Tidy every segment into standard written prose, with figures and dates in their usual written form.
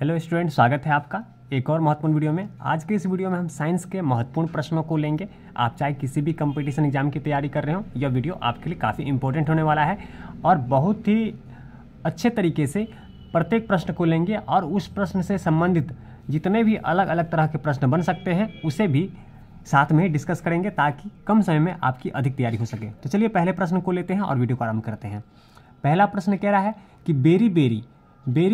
Hello student, स्वागत है आपका एक और महत्वपूर्ण वीडियो में। आज के इस वीडियो में हम साइंस के महत्वपूर्ण प्रश्नों को लेंगे। आप चाहे किसी भी कंपटीशन एग्जाम की तैयारी कर रहे हो, यह वीडियो आपके लिए काफ़ी इंपॉर्टेंट होने वाला है और बहुत ही अच्छे तरीके से प्रत्येक प्रश्न को लेंगे और उस प्रश्न से संबंधित जितने भी अलग अलग तरह के प्रश्न बन सकते हैं उसे भी साथ में डिस्कस करेंगे ताकि कम समय में आपकी अधिक तैयारी हो सके। तो चलिए पहले प्रश्न को लेते हैं और वीडियो को आरंभ करते हैं। पहला प्रश्न कह रहा है कि बेरी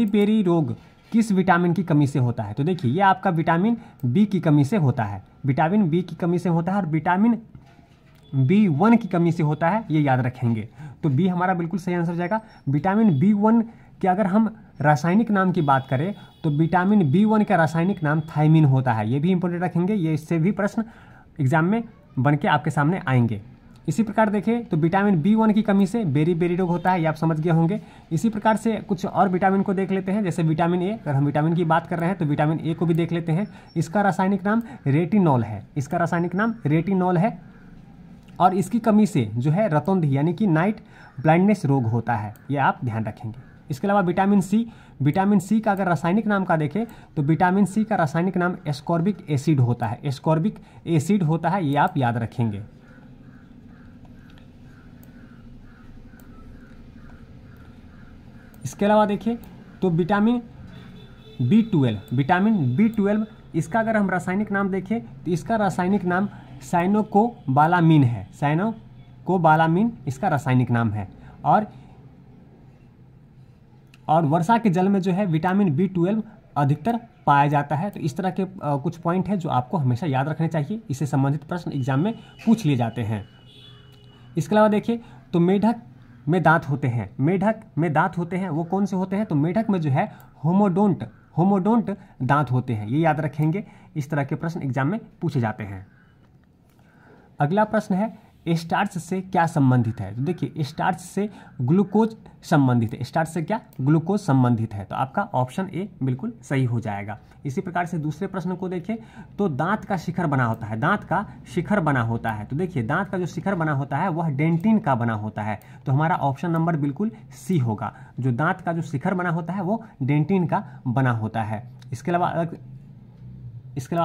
बेरी रोग किस विटामिन की कमी से होता है। तो देखिए ये आपका विटामिन बी की कमी से होता है, विटामिन बी की कमी से होता है और विटामिन B1 की कमी से होता है, ये याद रखेंगे। तो बी हमारा बिल्कुल सही आंसर हो जाएगा। विटामिन B1 के अगर हम रासायनिक नाम की बात करें तो विटामिन B1 का रासायनिक नाम थायमिन होता है, ये भी इंपॉर्टेंट रखेंगे। ये इससे भी प्रश्न एग्जाम में बन के आपके सामने आएंगे। इसी प्रकार देखें तो विटामिन B1 की कमी से बेरी बेरी रोग होता है, ये आप समझ गए होंगे। इसी प्रकार से कुछ और विटामिन को देख लेते हैं, जैसे विटामिन ए। अगर हम विटामिन की बात कर रहे हैं तो विटामिन ए को भी देख लेते हैं। इसका रासायनिक नाम रेटिनॉल है, इसका रासायनिक नाम रेटिनॉल है और इसकी कमी से जो है रतौंधी यानी कि नाइट ब्लाइंडनेस रोग होता है, ये आप ध्यान रखेंगे। इसके अलावा विटामिन सी का अगर रासायनिक नाम का देखें तो विटामिन सी का रासायनिक नाम एस्कॉर्बिक एसिड होता है, एस्कॉर्बिक एसिड होता है, ये आप याद रखेंगे। इसके अलावा देखिए तो विटामिन B12 इसका अगर हम रासायनिक नाम देखें तो इसका रासायनिक नाम साइनोकोबालामिन है, साइनोकोबालामिन इसका रासायनिक नाम है। और वर्षा के जल में जो है विटामिन B12 अधिकतर पाया जाता है। तो इस तरह के कुछ पॉइंट हैं जो आपको हमेशा याद रखने चाहिए, इससे संबंधित प्रश्न एग्जाम में पूछ लिए जाते हैं। इसके अलावा देखिए तो मेढक में दांत होते हैं, मेढक में दांत होते हैं, वो कौन से होते हैं? तो मेढक में जो है होमोडोंट दांत होते हैं, ये याद रखेंगे। इस तरह के प्रश्न एग्जाम में पूछे जाते हैं। अगला प्रश्न है स्टार्च से क्या संबंधित है। तो देखिए स्टार्च से ग्लूकोज संबंधित है, स्टार्च से क्या? ग्लूकोज संबंधित है। तो आपका ऑप्शन ए बिल्कुल सही हो जाएगा। इसी प्रकार से दूसरे प्रश्न को देखें तो दांत का शिखर बना होता है, दांत का शिखर बना होता है। तो देखिए दांत का जो शिखर बना होता है वह डेंटिन का बना होता है, तो हमारा ऑप्शन नंबर बिल्कुल सी होगा। जो दांत का जो शिखर बना होता है वो डेंटिन का बना होता है। इसके अलावा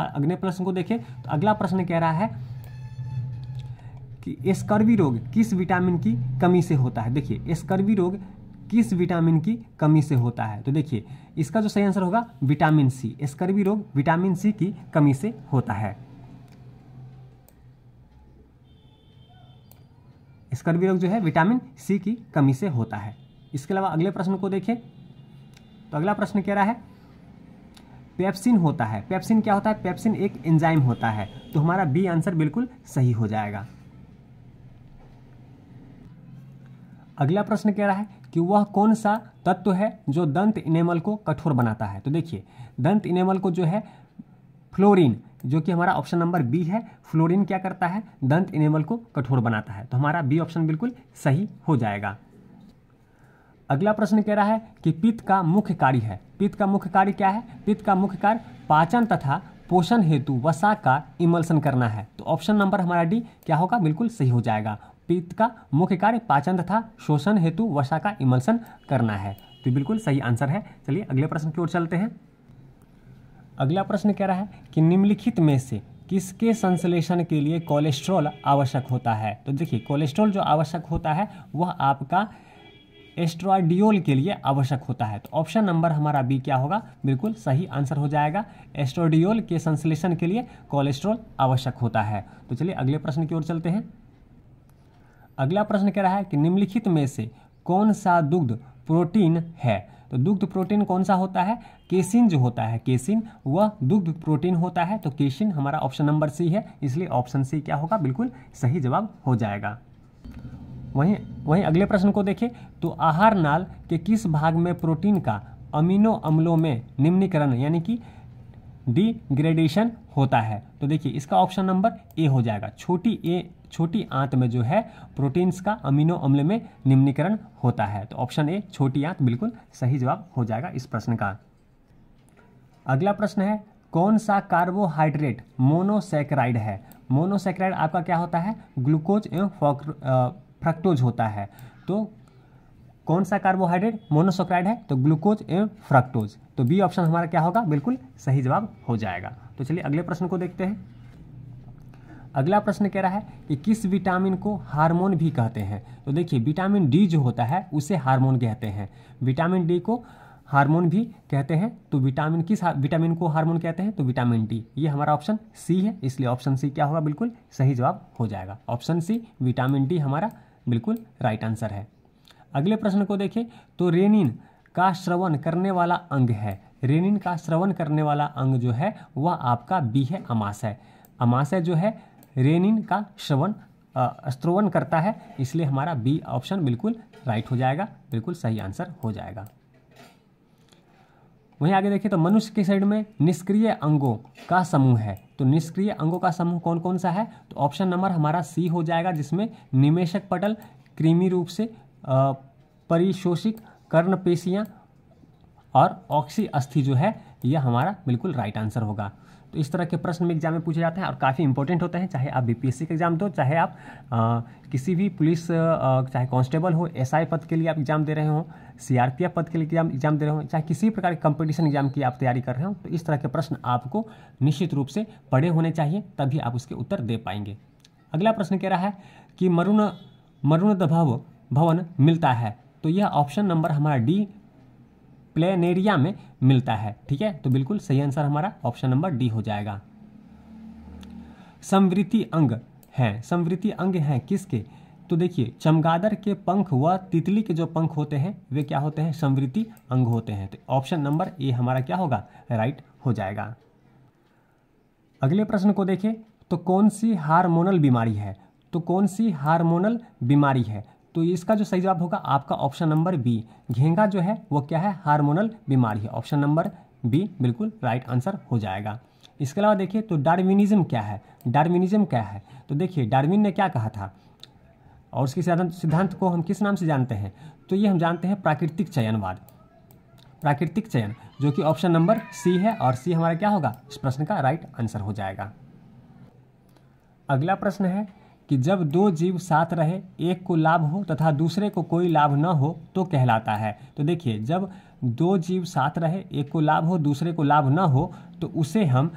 अगले प्रश्न को देखें तो अगला प्रश्न कह रहा है कि स्कर्वी रोग किस विटामिन की कमी से होता है। देखिए स्कर्वी रोग किस विटामिन की कमी से होता है। तो देखिए इसका जो सही आंसर होगा विटामिन सी, स्कर्वी रोग विटामिन सी की कमी से होता है। स्कर्वी रोग जो है विटामिन सी की कमी से होता है। इसके अलावा अगले प्रश्न को देखें तो अगला प्रश्न कह रहा है पेप्सिन होता है। पेप्सिन क्या होता है? पेप्सिन एक एंजाइम होता है, तो हमारा बी आंसर बिल्कुल सही हो जाएगा। अगला प्रश्न कह रहा है कि वह कौन सा तत्व है जो दंत इनेमल को कठोर बनाता है। तो देखिए दंत इनेमल को जो है फ्लोरीन, जो कि हमारा ऑप्शन नंबर बी है, फ्लोरीन क्या करता है? दंत इनेमल को कठोर बनाता है, तो हमारा बी ऑप्शन बिल्कुल सही हो जाएगा। अगला प्रश्न कह रहा है कि पित्त का मुख्य कार्य है। पित्त का मुख्य कार्य क्या है? पित्त का मुख्य कार्य पाचन तथा पोषण हेतु वसा का इमल्सन करना है, तो ऑप्शन नंबर हमारा डी क्या होगा? बिल्कुल सही हो जाएगा। पित्त का मुख्य कार्य पाचन तथा शोषण हेतु वसा का इमल्सन करना है, तो बिल्कुल सही आंसर है। चलिए अगले प्रश्न की ओर चलते हैं। अगला प्रश्न कह रहा है कि निम्नलिखित में से किसके संश्लेषण के लिए कोलेस्ट्रॉल आवश्यक होता है। तो देखिए कोलेस्ट्रॉल जो आवश्यक होता है वह आपका एस्ट्राडियोल के लिए आवश्यक होता है, तो ऑप्शन नंबर हमारा बी क्या होगा? बिल्कुल सही आंसर हो जाएगा। एस्ट्राडियोल के संश्लेषण के लिए कोलेस्ट्रॉल आवश्यक होता है। तो चलिए अगले प्रश्न की ओर चलते हैं। अगला प्रश्न कह रहा है कि निम्नलिखित में से कौन सा दुग्ध प्रोटीन है। तो दुग्ध प्रोटीन कौन सा होता है? केसिन जो होता है, केसिन वह दुग्ध प्रोटीन होता है, तो केसिन हमारा ऑप्शन नंबर सी है, इसलिए ऑप्शन सी क्या होगा? बिल्कुल सही जवाब हो जाएगा। वहीं अगले प्रश्न को देखें तो आहार नाल के किस भाग में प्रोटीन का अमीनो अम्लों में निम्नीकरण यानी कि डिग्रेडेशन होता है। तो देखिए इसका ऑप्शन नंबर ए हो जाएगा। छोटी आंत में जो है प्रोटीन्स का अमीनो अम्ल में निम्नीकरण होता है, तो ऑप्शन ए छोटी आंत बिल्कुल सही जवाब हो जाएगा इस प्रश्न का। अगला प्रश्न है कौन सा कार्बोहाइड्रेट मोनोसैकेराइड है। मोनोसैकेराइड आपका क्या होता है? ग्लूकोज एवं फ्रक्टोज होता है। तो कौन सा कार्बोहाइड्रेट मोनोसैकेराइड है? तो ग्लूकोज एवं फ्रक्टोज। तो बी ऑप्शन हमारा क्या होगा? बिल्कुल सही जवाब हो जाएगा। तो चलिए अगले प्रश्न को देखते हैं। अगला प्रश्न कह रहा है कि किस विटामिन को हार्मोन भी कहते हैं? तो देखिए विटामिन डी जो होता है उसे हार्मोन कहते हैं। विटामिन डी को हार्मोन भी कहते हैं। तो किस विटामिन को हार्मोन कहते हैं? तो विटामिन डी। ये हमारा ऑप्शन सी है, इसलिए ऑप्शन सी क्या होगा? बिल्कुल सही जवाब हो जाएगा। ऑप्शन सी विटामिन डी हमारा बिल्कुल राइट आंसर है। अगले प्रश्न को देखें तो रेनिन का स्रवण करने वाला अंग है। रेनिन का स्रवण करने वाला अंग जो है वह आपका बी है, अमाशय। अमाशय जो है रेनिन का स्रवण करता है, इसलिए हमारा बी ऑप्शन बिल्कुल राइट हो जाएगा, बिल्कुल सही आंसर हो जाएगा। वहीं आगे देखिए तो मनुष्य के शरीर में निष्क्रिय अंगों का समूह है। तो निष्क्रिय अंगों का समूह कौन कौन सा है? तो ऑप्शन नंबर हमारा सी हो जाएगा, जिसमें निमेषक पटल, कृमि रूप से परिशोषित कर्णपेशियां और ऑक्सी अस्थि जो है यह हमारा बिल्कुल राइट आंसर होगा। तो इस तरह के प्रश्न में एग्जाम में पूछे जाते हैं और काफ़ी इंपॉर्टेंट होते हैं, चाहे आप बीपीएससी का एग्जाम दो, चाहे आप किसी भी पुलिस चाहे कांस्टेबल हो, एसआई पद के लिए आप एग्जाम दे रहे हो, सीआरपीएफ पद के लिए एग्जाम दे रहे हो, चाहे किसी प्रकार के कंपटीशन एग्जाम की आप तैयारी कर रहे हो, तो इस तरह के प्रश्न आपको निश्चित रूप से पढ़े होने चाहिए, तभी आप उसके उत्तर दे पाएंगे। अगला प्रश्न कह रहा है कि मरुणोद्भव भवन मिलता है। तो यह ऑप्शन नंबर हमारा डी प्लेनेरिया में मिलता है। ठीक है, तो बिल्कुल सही आंसर हमारा ऑप्शन नंबर डी हो जाएगा। संवृत्ति अंग हैं, संवृत्ति अंग हैं किसके? तो देखिए चमगादड़ के पंख व तितली के जो पंख होते हैं वे क्या होते हैं? संवृत्ति अंग होते हैं। तो ऑप्शन नंबर ए हमारा क्या होगा? राइट हो जाएगा। अगले प्रश्न को देखें तो कौन सी हार्मोनल बीमारी है? तो कौन सी हार्मोनल बीमारी है? तो इसका जो सही जवाब होगा आपका ऑप्शन नंबर बी, घेंघा जो है वो क्या है? हार्मोनल बीमारी है। ऑप्शन नंबर बी बिल्कुल राइट आंसर हो जाएगा। इसके अलावा देखिए तो डार्विनिज्म क्या है? डार्विनिज्म क्या है? तो देखिए डार्विन ने क्या कहा था और उसके सिद्धांत को हम किस नाम से जानते हैं? तो ये हम जानते हैं प्राकृतिक चयनवाद। प्राकृतिक चयन जो कि ऑप्शन नंबर सी है और सी हमारा क्या होगा? इस प्रश्न का राइट आंसर हो जाएगा। अगला प्रश्न है कि जब दो जीव साथ रहे, एक को लाभ हो तथा दूसरे को कोई लाभ न हो तो कहलाता है। तो देखिए जब दो जीव साथ रहे, एक को लाभ हो दूसरे को लाभ न हो, तो उसे हम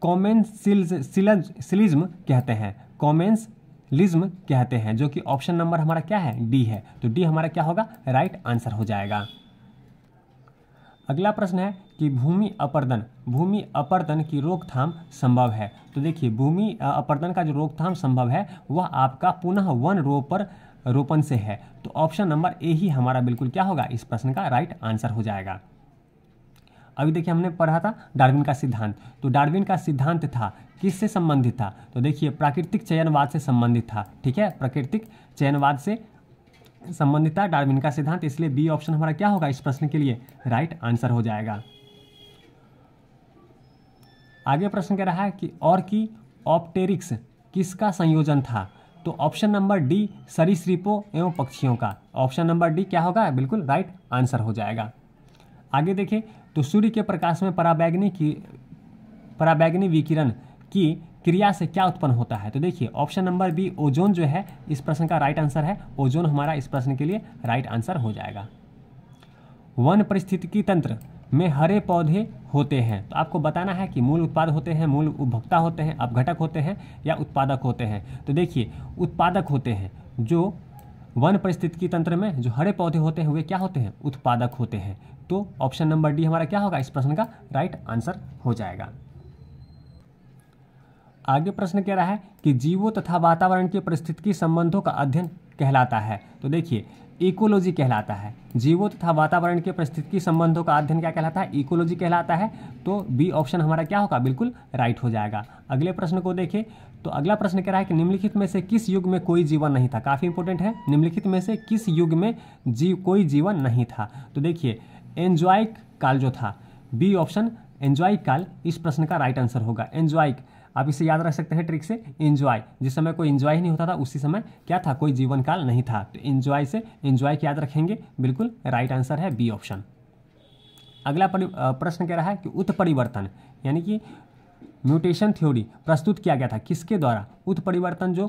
कॉमेंसिलिज्म कहते हैं। कॉमेंसिलिज्म कहते हैं, जो कि ऑप्शन नंबर हमारा क्या है? डी है। तो डी हमारा क्या होगा? राइट आंसर हो जाएगा। अगला प्रश्न है कि भूमि अपरदन की रोकथाम संभव है। तो देखिए भूमि अपरदन का जो रोकथाम संभव है वह आपका पुनः वन रोपण से है। तो ऑप्शन नंबर ए ही हमारा बिल्कुल क्या होगा? इस प्रश्न का राइट आंसर हो जाएगा। अभी देखिए हमने पढ़ा था डार्विन का सिद्धांत। तो डार्विन का सिद्धांत था किससे संबंधित था? तो देखिए प्राकृतिक चयनवाद से संबंधित था। ठीक है, प्राकृतिक चयनवाद से संबंधित था डार्विन का सिद्धांत, इसलिए बी ऑप्शन हमारा क्या होगा? इस प्रश्न के लिए राइट आंसर हो जाएगा। आगे प्रश्न कह रहा है कि और की ऑप्टेरिक्स किसका संयोजन था? तो ऑप्शन नंबर डी सरीसृपों एवं पक्षियों का। ऑप्शन नंबर डी क्या होगा? बिल्कुल राइट आंसर हो जाएगा। आगे देखें तो सूर्य के प्रकाश में पराबैंगनी विकिरण की क्रिया से क्या उत्पन्न होता है? तो देखिए ऑप्शन नंबर बी ओजोन जो है इस प्रश्न का राइट आंसर है। ओजोन हमारा इस प्रश्न के लिए राइट आंसर हो जाएगा। वन पारिस्थितिकी तंत्र में हरे पौधे होते हैं। तो आपको बताना है कि मूल उत्पाद होते हैं, मूल उपभोक्ता होते हैं, अपघटक होते हैं या उत्पादक होते हैं। तो देखिए उत्पादक होते हैं। जो वन पारिस्थितिकी तंत्र में जो हरे पौधे होते हैं वे क्या होते हैं? उत्पादक होते हैं। तो ऑप्शन नंबर डी हमारा क्या होगा? इस प्रश्न का राइट आंसर हो जाएगा। आगे प्रश्न कह रहा है कि जीवों तथा वातावरण के पारिस्थितिकी संबंधों का अध्ययन कहलाता है। तो देखिए इकोलॉजी कहलाता है। जीवों तथा वातावरण के पारिस्थितिकी संबंधों का अध्ययन क्या कहलाता है? इकोलॉजी कहलाता है। तो बी ऑप्शन हमारा क्या होगा? बिल्कुल राइट हो जाएगा। अगले प्रश्न को देखें तो अगला प्रश्न कह रहा है कि निम्नलिखित में से किस युग में कोई जीवन नहीं था? काफी इंपॉर्टेंट है। निम्नलिखित में से किस युग में कोई जीवन नहीं था? तो देखिए एंजॉइक काल जो था, बी ऑप्शन एंजॉइक काल इस प्रश्न का राइट आंसर होगा। एंजॉइक आप इसे याद रख सकते हैं ट्रिक से। एंजॉय जिस समय कोई एंजॉय ही नहीं होता था उसी समय क्या था? कोई जीवन काल नहीं था। तो एंजॉय से एंजॉय याद रखेंगे, बिल्कुल राइट आंसर है बी ऑप्शन। अगला प्रश्न कह रहा है कि उत्परिवर्तन यानी कि म्यूटेशन थ्योरी प्रस्तुत किया गया था किसके द्वारा? उत्परिवर्तन जो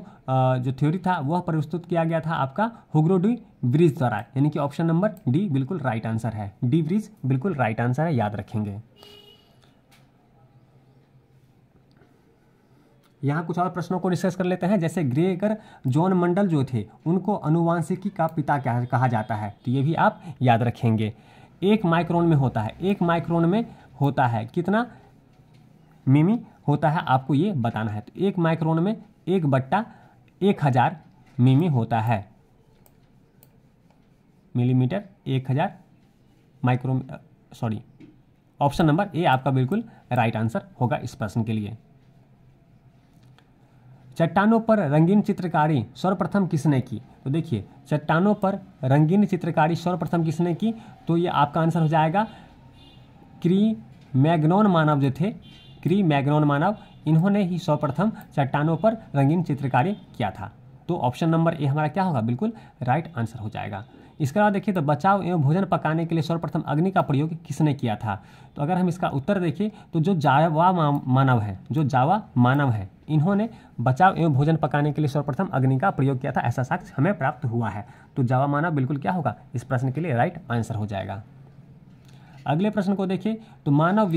थ्योरी था वह प्रस्तुत किया गया था आपका हुगो डी व्रीज द्वारा, यानी कि ऑप्शन नंबर डी बिल्कुल राइट आंसर है। डी व्रीज बिल्कुल राइट आंसर है, याद रखेंगे। यहाँ कुछ और प्रश्नों को डिस्कस कर लेते हैं। जैसे ग्रेगर जॉन मंडल जो थे उनको अनुवांशिकी का पिता क्या कहा जाता है, तो ये भी आप याद रखेंगे। 1 माइक्रोन में होता है, 1 माइक्रोन में होता है कितना मिमी होता है, आपको ये बताना है। तो 1 माइक्रोन में 1/1000 मिमी होता है, millimetre 1000 micro, sorry, option number A आपका बिल्कुल राइट आंसर होगा इस प्रश्न के लिए। चट्टानों पर रंगीन चित्रकारी सर्वप्रथम किसने की? तो देखिए, चट्टानों पर रंगीन चित्रकारी सर्वप्रथम किसने की, तो ये आपका आंसर हो जाएगा क्री-मैगनॉन मानव जो थे, क्री-मैगनॉन मानव, इन्होंने ही सर्वप्रथम चट्टानों पर रंगीन चित्रकारी किया था। तो ऑप्शन नंबर ए हमारा क्या होगा, बिल्कुल राइट आंसर हो जाएगा। इसके अलावा देखिए, तो बचाव एवं भोजन पकाने के लिए सर्वप्रथम अग्नि का प्रयोग किसने किया था? तो अगर हम इसका उत्तर देखें तो जो जावा मानव है, इन्होंने बचाव एवं भोजन पकाने के लिए सर्वप्रथम अग्नि का प्रयोग किया था, ऐसा साक्ष्य हमें प्राप्त हुआ है। तो जावा मानव बिल्कुल क्या होगा, इस प्रश्न के लिए राइट आंसर हो जाएगा। अगले प्रश्न को देखें तो मानव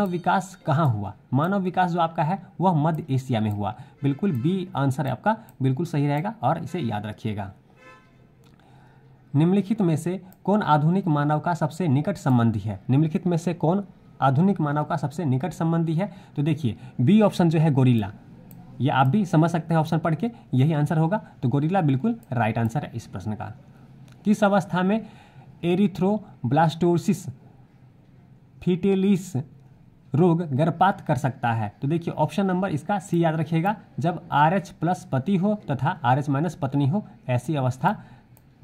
विकास कहाँ हुआ? मानव विकास जो आपका है वह मध्य एशिया में हुआ, बिल्कुल बी आंसर आपका बिल्कुल सही रहेगा और इसे याद रखिएगा। निम्नलिखित में से कौन आधुनिक मानव का सबसे निकट संबंधी है? निम्नलिखित में से कौन आधुनिक मानव का सबसे निकट संबंधी है? तो देखिए, बी ऑप्शन जो है गोरिल्ला, ये आप भी समझ सकते हैं ऑप्शन पढ़ के, यही आंसर होगा। तो गोरिल्ला बिल्कुल राइट आंसर है इस प्रश्न का। किस अवस्था में एरिथ्रोब्लास्टोसिस फीटेलिस रोग गर्भपात कर सकता है? तो देखिए, ऑप्शन नंबर इसका सी याद रखिएगा, जब RH+ पति हो तथा RH- पत्नी हो, ऐसी अवस्था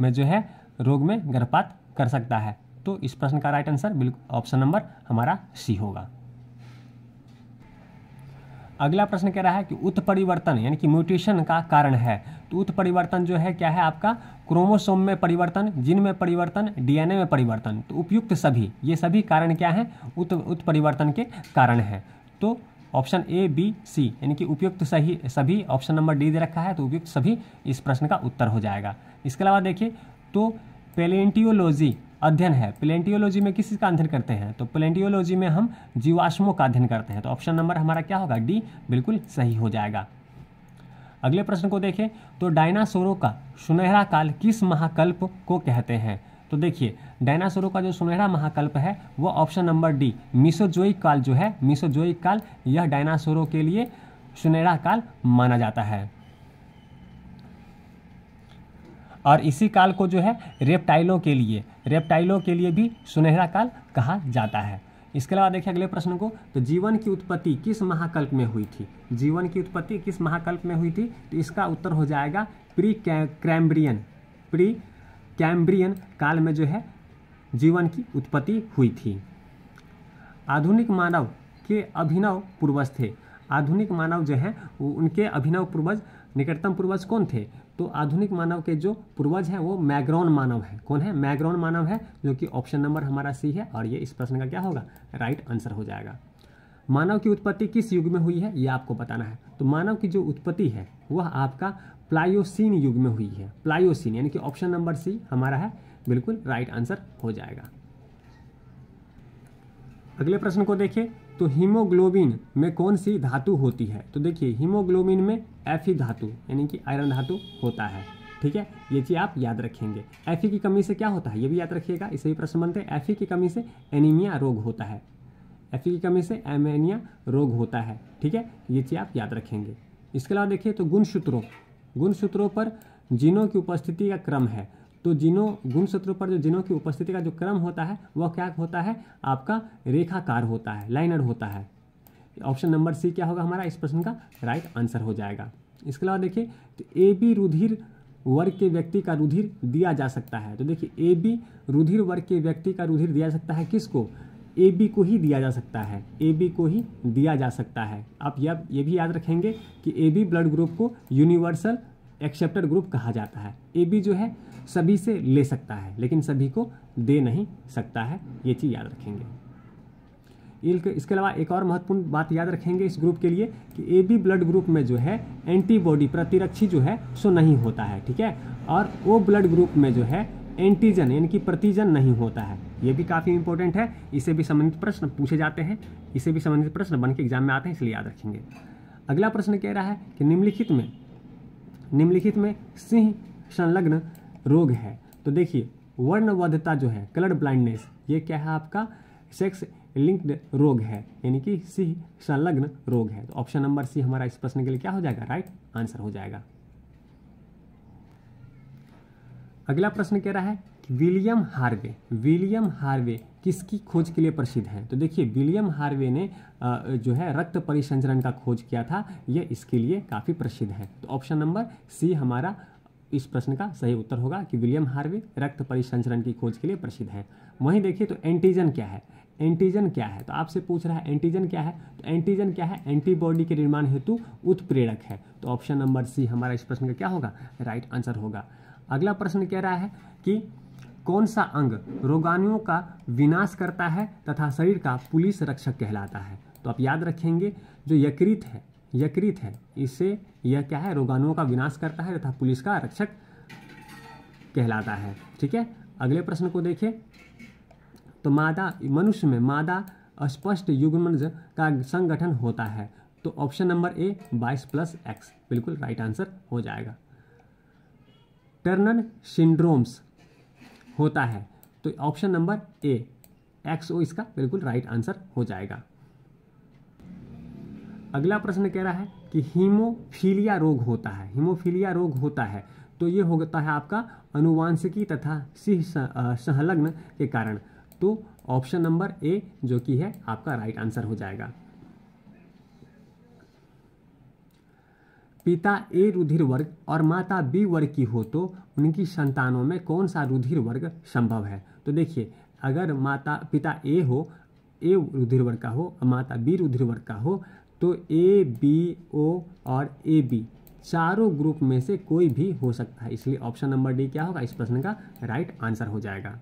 में जो है रोग में गर्भपात कर सकता है। तो इस प्रश्न का राइट आंसर बिल्कुल ऑप्शन नंबर हमारा सी होगा। अगला प्रश्न कह रहा है कि उत्परिवर्तन यानी कि म्यूटेशन का कारण है। तो उत्परिवर्तन जो है क्या है आपका, क्रोमोसोम में परिवर्तन, जीन में परिवर्तन, DNA में परिवर्तन। तो उपयुक्त सभी, ये सभी कारण क्या है, उत्परिवर्तन के कारण है। तो ऑप्शन A, B, C यानी कि उपयुक्त सही सभी, ऑप्शन नंबर डी दे रखा है, तो उपयुक्त सभी इस प्रश्न का उत्तर हो जाएगा। इसके अलावा देखिए, तो पैलियोंटोलॉजी अध्ययन है, पैलियोंटोलॉजी में किस का अध्ययन करते हैं? तो पैलियोंटोलॉजी में हम जीवाश्मों का अध्ययन करते हैं। तो ऑप्शन नंबर हमारा क्या होगा, डी बिल्कुल सही हो जाएगा। अगले प्रश्न को देखें तो डायनासोरों का सुनहरा काल किस महाकल्प को कहते हैं? तो देखिए, डायनासोरों का जो सुनहरा महाकल्प है वो ऑप्शन नंबर डी मीसोजोइक काल जो है, मीसोजोइक काल, यह डायनासोरों के लिए सुनहरा काल माना जाता है। और इसी काल को जो है रेप्टाइलों के लिए भी सुनहरा काल कहा जाता है। इसके अलावा देखिए अगले प्रश्न को, तो जीवन की उत्पत्ति किस महाकल्प में हुई थी? जीवन की उत्पत्ति किस महाकल्प में हुई थी? तो इसका उत्तर हो जाएगा प्री कैम्ब्रियन काल में जो है जीवन की उत्पत्ति हुई थी। आधुनिक मानव के अभिनव पूर्वज थे, आधुनिक मानव जो है उनके अभिनव पूर्वज, निकटतम पूर्वज कौन थे? तो आधुनिक मानव के जो पूर्वज हैं वो मैग्रॉन मानव है। कौन है? मैग्रॉन मानव है, जो कि ऑप्शन नंबर हमारा सी है और ये इस प्रश्न का क्या होगा, राइट आंसर हो जाएगा। मानव की उत्पत्ति किस युग में हुई है, ये आपको बताना है। तो मानव की जो उत्पत्ति है वह आपका प्लायोसीन युग में हुई है, प्लायोसीन, यानी कि ऑप्शन नंबर सी हमारा है, बिल्कुल राइट आंसर हो जाएगा। अगले प्रश्न को देखें तो हीमोग्लोबिन में कौन सी धातु होती है? तो देखिए, हीमोग्लोबिन में Fe धातु यानी कि आयरन धातु होता है, ठीक है, ये चीज़ आप याद रखेंगे। Fe की कमी से क्या होता है, ये भी याद रखिएगा, इसे भी प्रश्न बनते हैं। Fe की कमी से एनीमिया रोग होता है, Fe की कमी से एनीमिया रोग होता है, ठीक है, ये चीज़ आप याद रखेंगे। इसके अलावा देखिए तो गुणसूत्रों पर जीनों की उपस्थिति का क्रम है। तो गुणसूत्रों पर जो जीनों की उपस्थिति का जो क्रम होता है वह क्या होता है, आपका रेखाकार होता है, लाइनर होता है। ऑप्शन नंबर सी क्या होगा हमारा इस प्रश्न का राइट आंसर हो जाएगा। इसके अलावा देखिए तो AB रुधिर वर्ग के व्यक्ति का रुधिर दिया जा सकता है। तो देखिए, AB रुधिर वर्ग के व्यक्ति का रुधिर दिया जा सकता है, किसको? AB को ही दिया जा सकता है, AB को ही दिया जा सकता है। आप ये भी याद रखेंगे कि AB ब्लड ग्रुप को यूनिवर्सल एक्सेप्टेड ग्रुप कहा जाता है। AB जो है सभी से ले सकता है लेकिन सभी को दे नहीं सकता है, ये चीज़ याद रखेंगे। इसके अलावा एक और महत्वपूर्ण बात याद रखेंगे इस ग्रुप के लिए कि ए बी ब्लड ग्रुप में जो है एंटीबॉडी प्रतिरक्षी जो है सो नहीं होता है, ठीक है। और ओ ब्लड ग्रुप में जो है एंटीजन यानी कि प्रतिजन नहीं होता है। ये भी काफ़ी इंपॉर्टेंट है, इसे भी संबंधित प्रश्न पूछे जाते हैं, इसे भी संबंधित प्रश्न बन के एग्जाम में आते हैं, इसलिए याद रखेंगे। अगला प्रश्न कह रहा है कि निम्नलिखित में सिंह संलग्न रोग है। तो देखिए वर्णवद्धता जो है कलर ब्लाइंडनेस, ये क्या है आपका सेक्स लिंक्ड रोग है, यानी कि सिंह संलग्न रोग है। तो ऑप्शन नंबर सी हमारा इस प्रश्न के लिए क्या हो जाएगा, राइट आंसर हो जाएगा। अगला प्रश्न कह रहा है कि विलियम हार्वे किसकी खोज के लिए प्रसिद्ध है। तो देखिए विलियम हार्वे ने जो है रक्त परिसंचरण का खोज किया था, यह इसके लिए काफ़ी प्रसिद्ध है। तो ऑप्शन नंबर सी हमारा इस प्रश्न का सही उत्तर होगा कि विलियम हार्वे रक्त परिसंचरण की खोज के लिए प्रसिद्ध है। वहीं देखिए तो एंटीजन क्या है, तो आपसे पूछ रहा है एंटीजन क्या है। तो एंटीजन क्या है, एंटीबॉडी के निर्माण हेतु उत्प्रेरक है। तो ऑप्शन नंबर सी हमारा इस प्रश्न का क्या होगा, राइट आंसर होगा। अगला प्रश्न कह रहा है कि कौन सा अंग रोगाणुओं का विनाश करता है तथा शरीर का पुलिस रक्षक कहलाता है। तो आप याद रखेंगे जो यकृत है इससे यह क्या है, रोगाणुओं का विनाश करता है तथा पुलिस का रक्षक कहलाता है, ठीक है। अगले प्रश्न को देखें तो मनुष्य में मादा अस्पष्ट युग्मनज का संगठन होता है। तो ऑप्शन नंबर ए 22+X बिल्कुल राइट आंसर हो जाएगा। टर्नर सिंड्रोम्स होता है, तो ऑप्शन नंबर ए XO इसका बिल्कुल राइट आंसर हो जाएगा। अगला प्रश्न कह रहा है कि हीमोफीलिया रोग होता है, तो ये होता है आपका अनुवांशिकी तथा सिंह संलग्न के कारण। तो ऑप्शन नंबर ए जो कि है आपका राइट आंसर हो जाएगा। पिता ए रुधिर वर्ग और माता बी वर्ग की हो तो उनकी संतानों में कौन सा रुधिर वर्ग संभव है। तो देखिए अगर पिता ए रुधिर वर्ग का हो और माता बी रुधिर वर्ग का हो तो ए बी ओ और ए बी चारों ग्रुप में से कोई भी हो सकता है, इसलिए ऑप्शन नंबर डी क्या होगा इस प्रश्न का राइट आंसर हो जाएगा।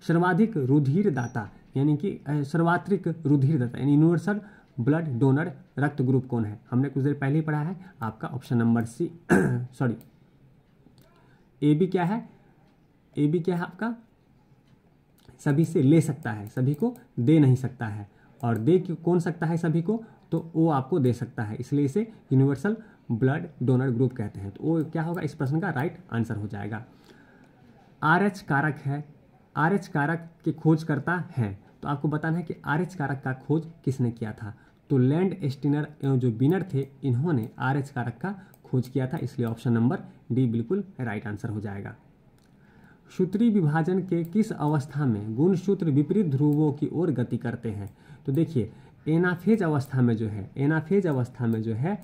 सर्वाधिक रुधिरदाता यानी यूनिवर्सल ब्लड डोनर रक्त ग्रुप कौन है, हमने कुछ देर पहले ही पढ़ा है, आपका option number C A B क्या है, आपका सभी से ले सकता है, सभी को दे नहीं सकता है, और दे कौन सकता है सभी को, तो वो आपको दे सकता है, इसलिए इसे यूनिवर्सल ब्लड डोनर ग्रुप कहते हैं। तो वो क्या होगा इस प्रश्न का राइट आंसर हो जाएगा। RH कारक के खोजकर्ता हैं, तो आपको बताना है कि RH कारक का खोज किसने किया था। तो लैंड स्टीनर जो बिनर थे इन्होंने RH कारक का खोज किया था, इसलिए ऑप्शन नंबर डी बिल्कुल राइट आंसर हो जाएगा। सूत्री विभाजन के किस अवस्था में गुणसूत्र विपरीत ध्रुवों की ओर गति करते हैं। तो देखिए एनाफेज अवस्था में जो है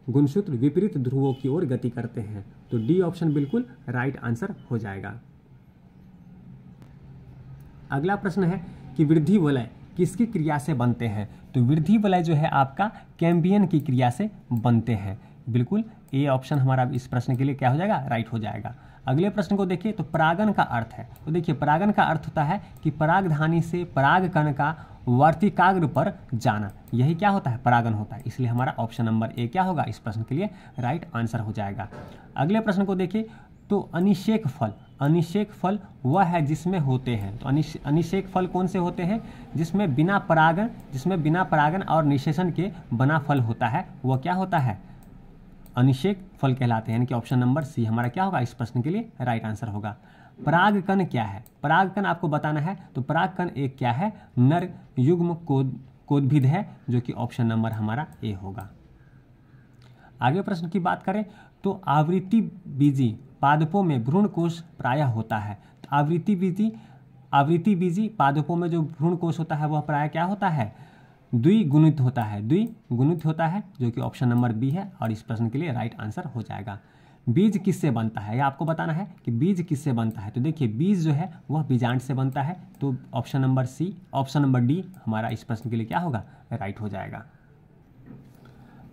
गुणसूत्र विपरीत ध्रुवों की ओर गति करते हैं, तो डी ऑप्शन बिल्कुल राइट आंसर हो जाएगा। अगला प्रश्न है कि वृद्धि वलय किसकी क्रिया से बनते हैं। तो वृद्धि वलय जो है आपका कैम्बियन की क्रिया से बनते हैं, बिल्कुल ए ऑप्शन हमारा इस प्रश्न के लिए क्या हो जाएगा राइट हो जाएगा। अगले प्रश्न को देखिए तो परागन का अर्थ है। तो देखिए परागन का अर्थ होता है कि परागधानी से परागकण का वर्तिकाग्र पर जाना, यही क्या होता है परागन होता है, इसलिए हमारा ऑप्शन नंबर ए क्या होगा इस प्रश्न के लिए राइट आंसर हो जाएगा। अगले प्रश्न को देखिए तो अनिषेक फल वह है जिसमें होते हैं। तो अनिषेक फल कौन से होते हैं, जिसमें बिना परागन और निषेचन के बना फल होता है, वह क्या होता है अनिषेक फल कहलाते हैं, यानी कि ऑप्शन नंबर सी हमारा क्या होगा इस प्रश्न के लिए राइट आंसर होगा। परागकण क्या है, परागकण आपको बताना है। तो परागकण एक क्या है, नर युग्म कोद्भिद है, जो कि ऑप्शन नंबर हमारा ए होगा। आगे प्रश्न की बात करें तो आवृत्ति बीजी पादपों में भ्रूणकोश प्रायः होता है। तो आवृत्ति बीजी पादपों में जो भ्रूणकोश होता है वह प्रायः क्या होता है, द्विगुणित होता है, जो कि ऑप्शन नंबर बी है, और इस प्रश्न के लिए राइट आंसर हो जाएगा। बीज किससे बनता है, यह आपको बताना है कि बीज किससे बनता है। तो देखिए बीज जो है वह बीजांड से बनता है, तो ऑप्शन नंबर डी हमारा इस प्रश्न के लिए क्या होगा राइट हो जाएगा।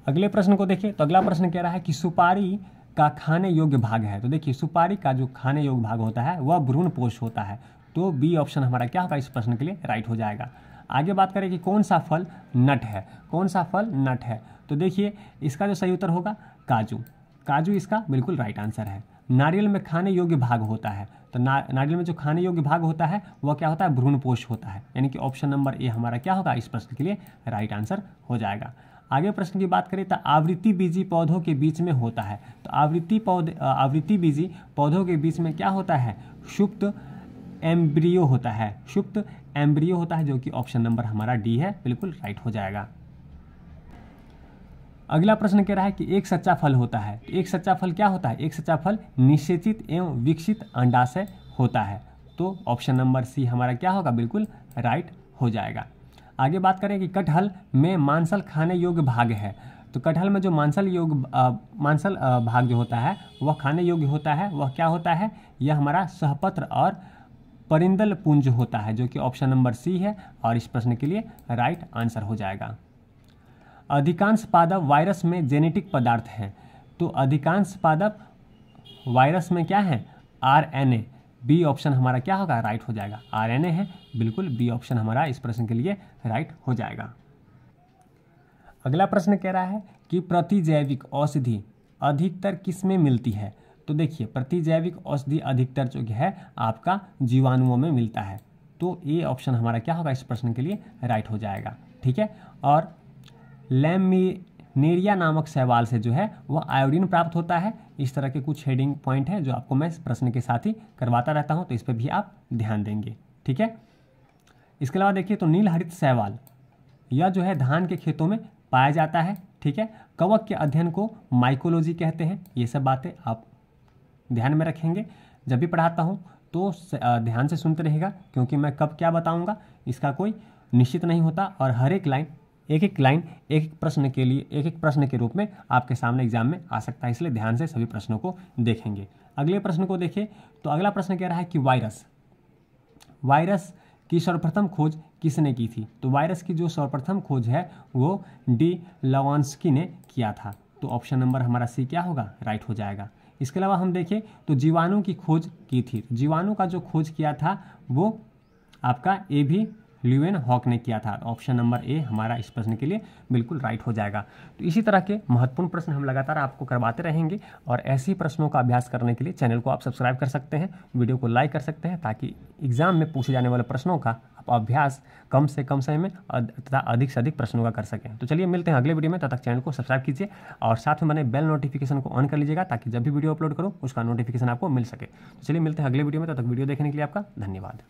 अगले प्रश्न को देखिए तो अगला प्रश्न कह रहा है कि सुपारी का खाने योग्य भाग है। तो देखिए सुपारी का जो खाने योग्य भाग होता है वह भ्रूणपोष होता है, तो बी ऑप्शन हमारा क्या होगा इस प्रश्न के लिए राइट हो जाएगा। आगे बात करें कि कौन सा फल नट है, कौन सा फल नट है, तो देखिए इसका जो सही उत्तर होगा काजू। काजू इसका बिल्कुल राइट आंसर है। नारियल में खाने योग्य भाग होता है, तो नारियल में जो खाने योग्य भाग होता है वह क्या होता है, भ्रूणपोष होता है, यानी कि ऑप्शन नंबर ए हमारा क्या होगा इस प्रश्न के लिए राइट आंसर हो जाएगा। आगे प्रश्न की बात करें तो आवृत्ति बीजी पौधों के बीच में होता है, तो आवृत्ति बीजी पौधों के बीच में क्या होता है, सुप्त एम्ब्रियो होता है, सुप्त एम्ब्रियो होता है, जो कि ऑप्शन नंबर हमारा डी है, बिल्कुल राइट हो जाएगा। अगला प्रश्न कह रहा है कि एक सच्चा फल होता है, तो एक सच्चा फल क्या होता है, एक सच्चा फल निषेचित एवं विकसित अंडाशय होता है, तो ऑप्शन नंबर सी हमारा क्या होगा, बिल्कुल राइट हो जाएगा। आगे बात करें कि कटहल में मांसल खाने योग्य भाग है, तो कटहल में जो मांसल भाग जो होता है वह खाने योग्य होता है, वह क्या होता है, यह हमारा सहपत्र और परिंदल पुंज होता है, जो कि ऑप्शन नंबर सी है और इस प्रश्न के लिए राइट आंसर हो जाएगा। अधिकांश पादप वायरस में जेनेटिक पदार्थ हैं, तो अधिकांश पादप वायरस में क्या है, आरएनए, बी ऑप्शन हमारा क्या होगा, राइट हो जाएगा, आरएनए है, बिल्कुल बी ऑप्शन हमारा इस प्रश्न के लिए राइट हो जाएगा। अगला प्रश्न कह रहा है कि प्रतिजैविक औषधि अधिकतर किस में मिलती है, तो देखिए प्रतिजैविक औषधि अधिकतर जो है आपका जीवाणुओं में मिलता है, तो ए ऑप्शन हमारा क्या होगा इस प्रश्न के लिए राइट हो जाएगा। ठीक है, और लैमिनेरिया नामक शैवाल से जो है वह आयोडीन प्राप्त होता है। इस तरह के कुछ हेडिंग पॉइंट हैं जो आपको मैं इस प्रश्न के साथ ही करवाता रहता हूं, तो इस पर भी आप ध्यान देंगे। ठीक है, इसके अलावा देखिए तो नील हरित शैवाल यह जो है धान के खेतों में पाया जाता है। ठीक है, कवक के अध्ययन को माइकोलॉजी कहते हैं। ये सब बातें आप ध्यान में रखेंगे, जब भी पढ़ाता हूँ तो ध्यान से सुनते रहेगा, क्योंकि मैं कब क्या बताऊँगा इसका कोई निश्चित नहीं होता, और हर एक लाइन एक एक प्रश्न के लिए एक एक प्रश्न के रूप में आपके सामने एग्जाम में आ सकता है, इसलिए ध्यान से सभी प्रश्नों को देखेंगे। अगले प्रश्न को देखें तो अगला प्रश्न कह रहा है कि वायरस की सर्वप्रथम खोज किसने की थी, तो वायरस की जो सर्वप्रथम खोज है वो डी लवांस्की ने किया था, तो ऑप्शन नंबर हमारा सी क्या होगा, राइट हो जाएगा। इसके अलावा हम देखें तो जीवाणु की खोज की थी, जीवाणु का जो खोज किया था वो आपका ए भी ल्यूएन हॉक ने किया था, ऑप्शन नंबर ए हमारा इस प्रश्न के लिए बिल्कुल राइट हो जाएगा। तो इसी तरह के महत्वपूर्ण प्रश्न हम लगातार आपको करवाते रहेंगे, और ऐसे ही प्रश्नों का अभ्यास करने के लिए चैनल को आप सब्सक्राइब कर सकते हैं, वीडियो को लाइक कर सकते हैं, ताकि एग्जाम में पूछे जाने वाले प्रश्नों का आप अभ्यास कम से कम समय में तथा अधिक से अधिक प्रश्नों का कर सकें। तो चलिए मिलते हैं अगले वीडियो में, तब तक चैनल को सब्सक्राइब कीजिए और साथ में बने बेल नोटिफिकेशन को ऑन कर लीजिएगा, ताकि जब भी वीडियो अपलोड करूँ उसका नोटिफिकेशन आपको मिल सके। तो चलिए मिलते हैं अगले वीडियो में, तब तक वीडियो देखने के लिए आपका धन्यवाद।